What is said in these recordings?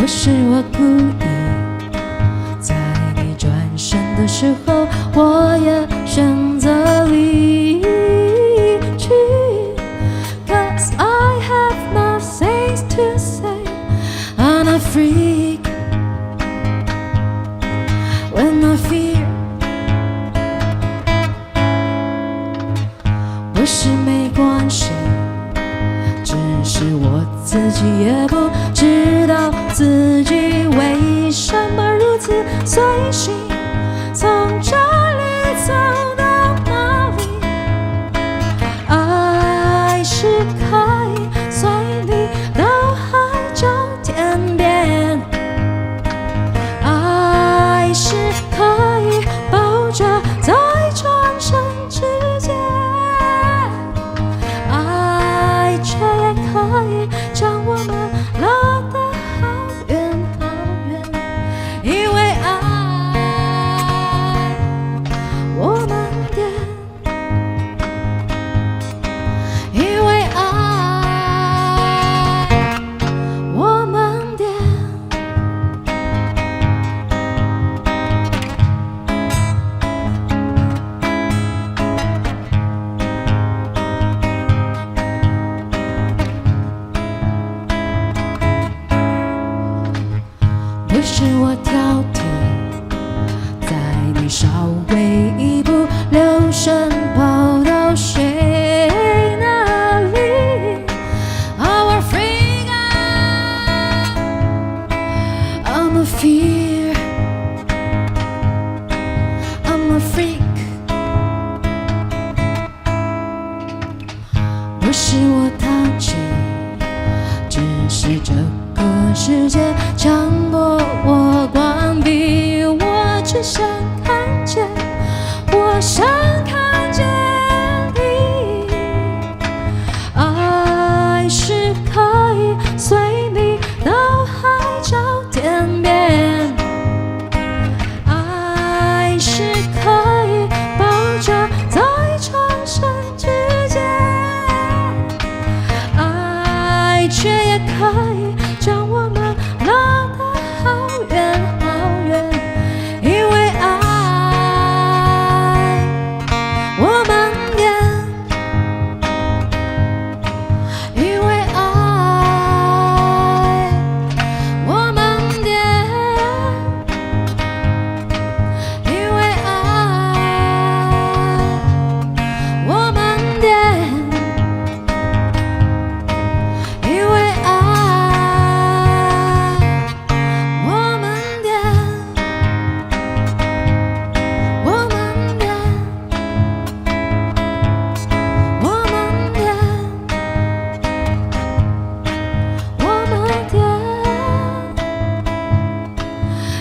不是我故意，在你转身的时候，我也选择离去。Cause I have nothing to say, I'm a freak when I fear。 不是没关系，只是我自己也不知道自己为什么如此随性，从这里走到哪里，爱是可以随你到海角天边，爱是可以抱着在转身之间，爱却也可以将我们拉得好远好远，因为爱我们点，因为爱我们点。不是我挑剔，在你稍微一步留神跑到谁那里 I'm a freak, I'm a fear, I'm a freak。 不是我淘气，只是这个世界强迫我关闭，我只想看见，我想看见你，爱是可以随你到海角天边，爱是可以抱着在转身之间，爱却也可以将我们拉得好远好远，因为爱我们点，因为爱我们点，因为爱我们点，因为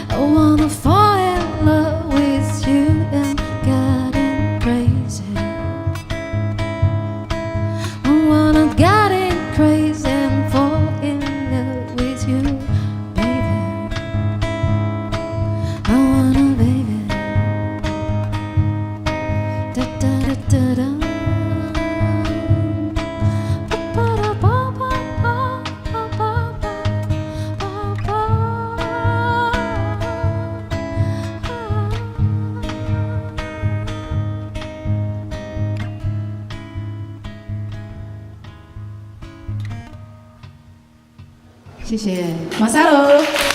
I wanna fall in love with you and getting crazy. I wanna getting crazy and fall in love with you, baby. I wanna, baby. Da da da da da.谢谢马萨罗。